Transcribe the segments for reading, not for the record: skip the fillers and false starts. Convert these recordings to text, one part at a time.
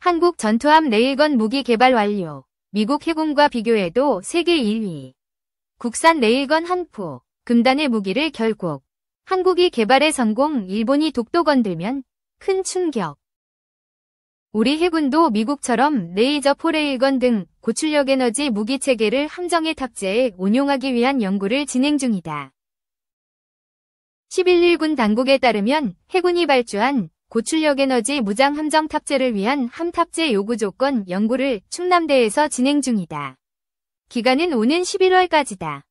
한국 전투함 레일건 무기 개발 완료. 미국 해군과 비교해도 세계 1위. 국산 레일건 한 포, 금단의 무기를 결국 한국이 개발에 성공, 일본이 독도 건들면 큰 충격. 우리 해군도 미국처럼 레이저 포레일건 등 고출력 에너지 무기 체계를 함정에 탑재해 운용하기 위한 연구를 진행 중이다. 11.1군 당국에 따르면 해군이 발주한 고출력 에너지 무장 함정 탑재를 위한 함 탑재 요구 조건 연구를 충남대에서 진행 중이다. 기간은 오는 11월까지다.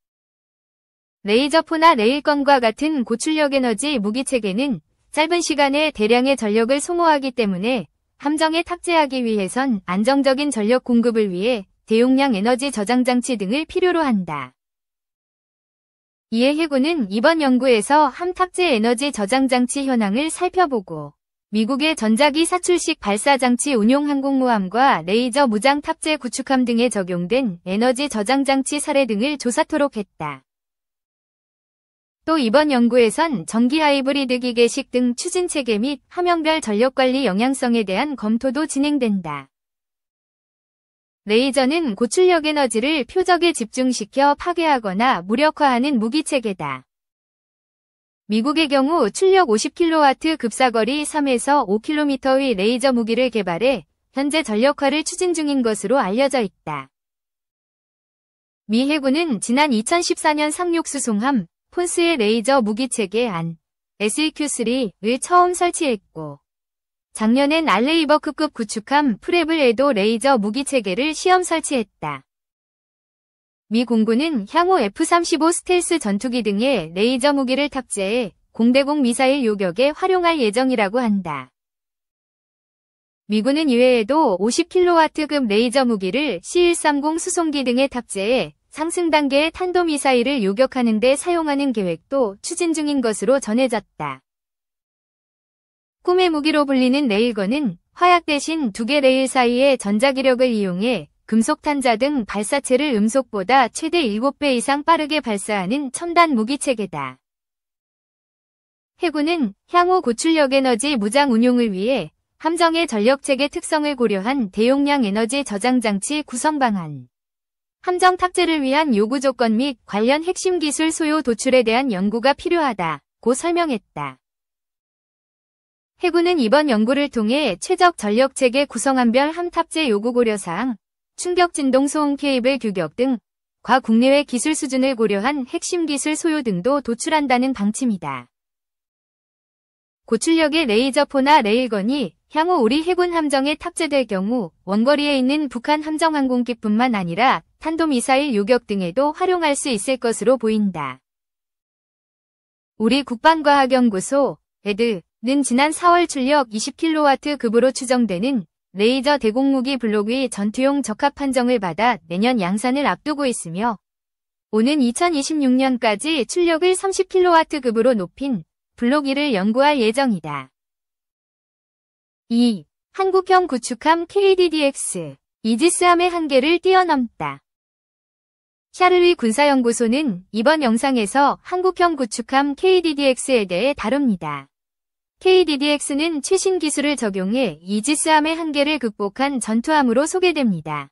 레이저포나 레일건과 같은 고출력 에너지 무기 체계는 짧은 시간에 대량의 전력을 소모하기 때문에 함정에 탑재하기 위해선 안정적인 전력 공급을 위해 대용량 에너지 저장 장치 등을 필요로 한다. 이에 해군은 이번 연구에서 함 탑재 에너지 저장 장치 현황을 살펴보고 미국의 전자기 사출식 발사 장치 운용 항공모함과 레이저 무장 탑재 구축함 등에 적용된 에너지 저장 장치 사례 등을 조사토록 했다. 또 이번 연구에선 전기 하이브리드 기계식 등 추진 체계 및 함형별 전력 관리 영향성에 대한 검토도 진행된다. 레이저는 고출력 에너지를 표적에 집중시켜 파괴하거나 무력화하는 무기 체계다. 미국의 경우 출력 50kW 급사거리 3에서 5km의 레이저 무기를 개발해 현재 전력화를 추진 중인 것으로 알려져 있다. 미 해군은 지난 2014년 상륙 수송함 폰스의 레이저 무기체계 안 SEQ-3를 처음 설치했고 작년엔 알레이버크급 구축함 프레블에도 레이저 무기체계를 시험 설치했다. 미 공군은 향후 F-35 스텔스 전투기 등에 레이저 무기를 탑재해 공대공 미사일 요격에 활용할 예정이라고 한다. 미군은 이외에도 50kW급 레이저 무기를 C-130 수송기 등에 탑재해 상승 단계의 탄도미사일을 요격하는 데 사용하는 계획도 추진 중인 것으로 전해졌다. 꿈의 무기로 불리는 레일건은 화약 대신 두 개 레일 사이의 전자기력을 이용해 금속 탄자 등 발사체를 음속보다 최대 7배 이상 빠르게 발사하는 첨단 무기체계다. 해군은 향후 고출력 에너지 무장 운용을 위해 함정의 전력체계 특성을 고려한 대용량 에너지 저장 장치 구성 방안, 함정 탑재를 위한 요구 조건 및 관련 핵심 기술 소요 도출에 대한 연구가 필요하다고 설명했다. 해군은 이번 연구를 통해 최적 전력체계 구성함별 함 탑재 요구 고려사항, 충격 진동 소음 케이블 규격 등 과국내외 기술 수준을 고려한 핵심 기술 소요 등도 도출한다는 방침이다. 고출력의 레이저포나 레일건이 향후 우리 해군 함정에 탑재될 경우 원거리에 있는 북한 함정 항공기뿐만 아니라 탄도미사일 요격 등에도 활용할 수 있을 것으로 보인다. 우리 국방과학연구소 ED는 지난 4월 출력 20kW급으로 추정되는 레이저 대공무기 블록 위 전투용 적합 판정을 받아 내년 양산을 앞두고 있으며 오는 2026년까지 출력을 30kW급으로 높인 블록 2를 연구할 예정이다. 2. 한국형 구축함 KDDX, 이지스함의 한계를 뛰어넘다. 샤를리 군사연구소는 이번 영상에서 한국형 구축함 KDDX에 대해 다룹니다. KDDX는 최신 기술을 적용해 이지스함의 한계를 극복한 전투함으로 소개됩니다.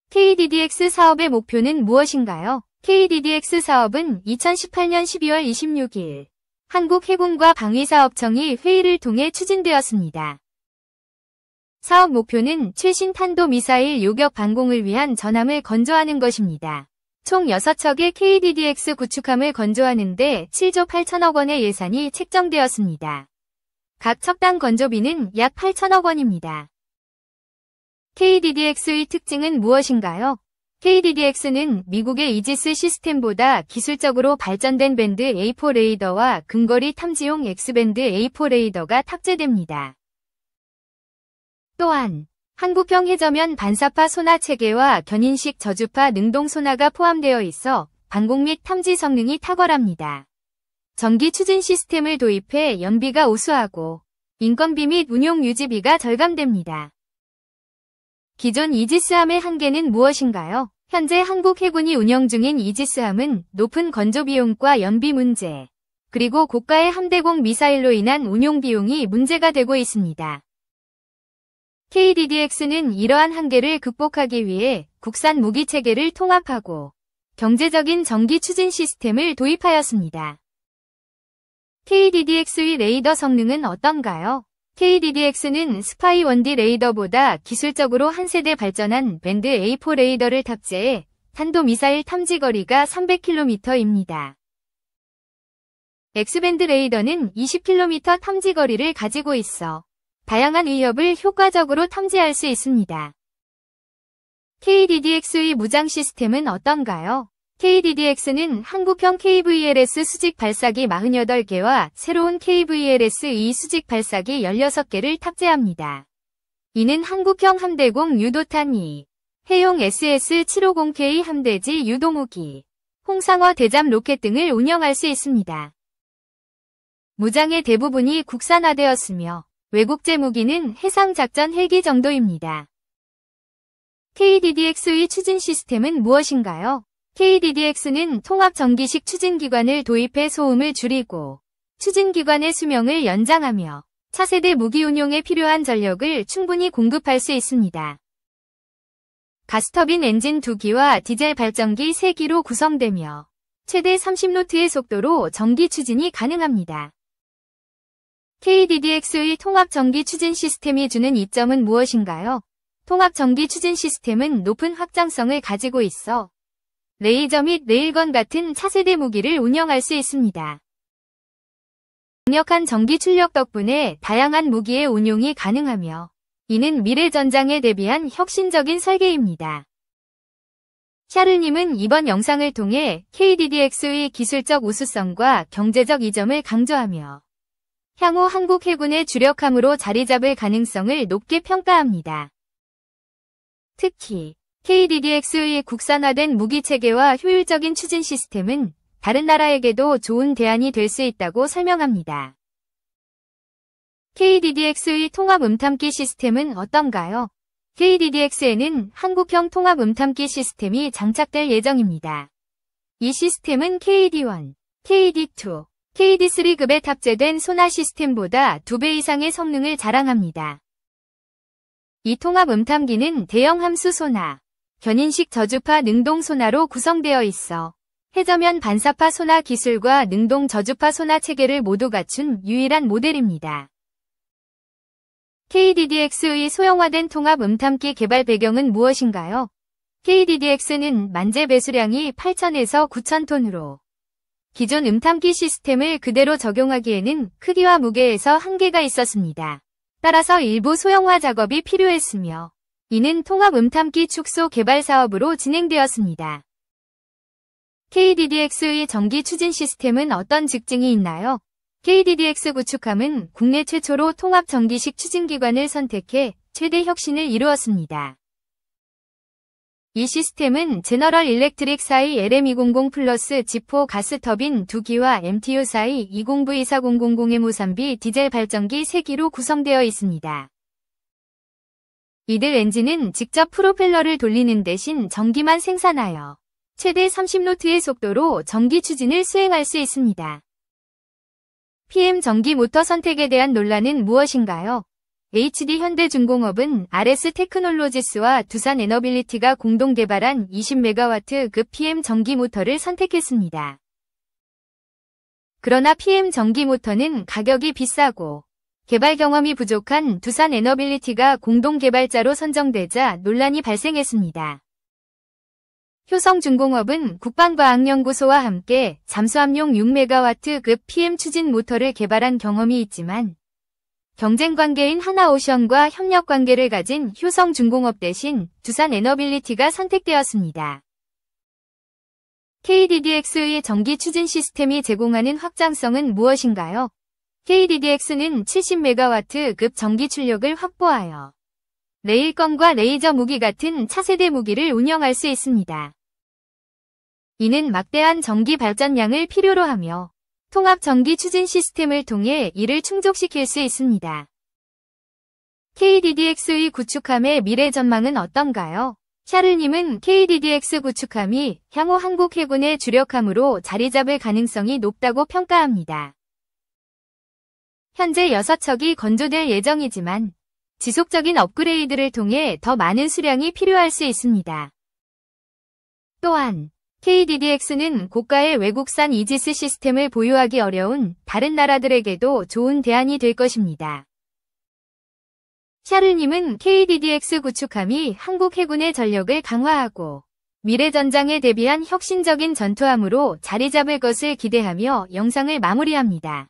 KDDX 사업의 목표는 무엇인가요? KDDX 사업은 2018년 12월 26일 한국해군과 방위사업청이 회의를 통해 추진되었습니다. 사업 목표는 최신 탄도미사일 요격 방공을 위한 전함을 건조하는 것입니다. 총 6척의 KDDX 구축함을 건조하는 데 7조 8천억 원의 예산이 책정되었습니다. 각 척당 건조비는 약 8천억 원입니다. KDDX의 특징은 무엇인가요? KDDX는 미국의 이지스 시스템보다 기술적으로 발전된 밴드 A4 레이더와 근거리 탐지용 X밴드 A4 레이더가 탑재됩니다. 또한 한국형 해저면 반사파 소나 체계와 견인식 저주파 능동 소나가 포함되어 있어 방공 및 탐지 성능이 탁월합니다. 전기 추진 시스템을 도입해 연비가 우수하고 인건비 및 운용 유지비가 절감됩니다. 기존 이지스함의 한계는 무엇인가요? 현재 한국 해군이 운영 중인 이지스함은 높은 건조 비용과 연비 문제, 그리고 고가의 함대공 미사일로 인한 운용 비용이 문제가 되고 있습니다. KDDX는 이러한 한계를 극복하기 위해 국산 무기 체계를 통합하고 경제적인 전기 추진 시스템을 도입하였습니다. KDDX의 레이더 성능은 어떤가요? KDDX는 스파이 1D 레이더보다 기술적으로 한 세대 발전한 밴드 A4 레이더를 탑재해 탄도미사일 탐지거리가 300km입니다. X밴드 레이더는 20km 탐지거리를 가지고 있어 다양한 위협을 효과적으로 탐지할 수 있습니다. KDDX의 무장 시스템은 어떤가요? KDDX는 한국형 KVLS 수직 발사기 48개와 새로운 KVLS-2 수직 발사기 16개를 탑재합니다. 이는 한국형 함대공 유도탄 2, 해용 SS-750K 함대지 유도무기, 홍상어 대잠 로켓 등을 운영할 수 있습니다. 무장의 대부분이 국산화되었으며 외국제 무기는 해상작전 헬기 정도입니다. KDDX의 추진 시스템은 무엇인가요? KDDX는 통합 전기식 추진기관을 도입해 소음을 줄이고 추진기관의 수명을 연장하며 차세대 무기 운용에 필요한 전력을 충분히 공급할 수 있습니다. 가스터빈 엔진 2기와 디젤 발전기 3기로 구성되며 최대 30노트의 속도로 전기 추진이 가능합니다. KDDX의 통합 전기 추진 시스템이 주는 이점은 무엇인가요? 통합 전기 추진 시스템은 높은 확장성을 가지고 있어 레이저 및 레일건 같은 차세대 무기를 운영할 수 있습니다. 강력한 전기 출력 덕분에 다양한 무기의 운용이 가능하며 이는 미래 전장에 대비한 혁신적인 설계입니다. 샤를님은 이번 영상을 통해 KDDX의 기술적 우수성과 경제적 이점을 강조하며 향후 한국 해군의 주력함으로 자리잡을 가능성을 높게 평가합니다. 특히 KDDX의 국산화된 무기체계와 효율적인 추진 시스템은 다른 나라에게도 좋은 대안이 될 수 있다고 설명합니다. KDDX의 통합 음탐기 시스템은 어떤가요? KDDX에는 한국형 통합 음탐기 시스템이 장착될 예정입니다. 이 시스템은 KD1, KD2, KD3급에 탑재된 소나 시스템보다 2배 이상의 성능을 자랑합니다. 이 통합 음탐기는 대형 함수 소나, 견인식 저주파 능동 소나로 구성되어 있어 해저면 반사파 소나 기술과 능동 저주파 소나 체계를 모두 갖춘 유일한 모델입니다. KDDX의 소형화된 통합 음탐기 개발 배경은 무엇인가요? KDDX는 만재 배수량이 8,000에서 9,000톤으로 기존 음탐기 시스템을 그대로 적용하기에는 크기와 무게에서 한계가 있었습니다. 따라서 일부 소형화 작업이 필요했으며 이는 통합 음탐기 축소 개발 사업으로 진행되었습니다. KDDX의 전기 추진 시스템은 어떤 특징이 있나요? KDDX 구축함은 국내 최초로 통합 전기식 추진기관을 선택해 최대 혁신을 이루었습니다. 이 시스템은 제너럴 일렉트릭 사이 LM200 플러스 G4 가스터빈 2기와 MTU 사이 20V4000M53B 디젤 발전기 3기로 구성되어 있습니다. 이들 엔진은 직접 프로펠러를 돌리는 대신 전기만 생산하여 최대 30노트의 속도로 전기 추진을 수행할 수 있습니다. PM 전기 모터 선택에 대한 논란은 무엇인가요? HD 현대중공업은 RS 테크놀로지스와 두산 에너빌리티가 공동 개발한 20MW급 PM 전기 모터를 선택했습니다. 그러나 PM 전기 모터는 가격이 비싸고 개발 경험이 부족한 두산 에너빌리티가 공동 개발자로 선정되자 논란이 발생했습니다. 효성중공업은 국방과학연구소와 함께 잠수함용 6MW급 PM 추진 모터를 개발한 경험이 있지만 경쟁 관계인 하나오션과 협력 관계를 가진 효성중공업 대신 두산 에너빌리티가 선택되었습니다. KDDX의 전기 추진 시스템이 제공하는 확장성은 무엇인가요? KDDX는 70MW급 전기 출력을 확보하여 레일건과 레이저 무기 같은 차세대 무기를 운영할 수 있습니다. 이는 막대한 전기 발전량을 필요로 하며 통합 전기 추진 시스템을 통해 이를 충족시킬 수 있습니다. KDDX의 구축함의 미래 전망은 어떤가요? 샤를님은 KDDX 구축함이 향후 한국 해군의 주력함으로 자리 잡을 가능성이 높다고 평가합니다. 현재 6척이 건조될 예정이지만 지속적인 업그레이드를 통해 더 많은 수량이 필요할 수 있습니다. 또한 KDDX는 고가의 외국산 이지스 시스템을 보유하기 어려운 다른 나라들에게도 좋은 대안이 될 것입니다. 샤를님은 KDDX 구축함이 한국 해군의 전력을 강화하고 미래 전장에 대비한 혁신적인 전투함으로 자리 잡을 것을 기대하며 영상을 마무리합니다.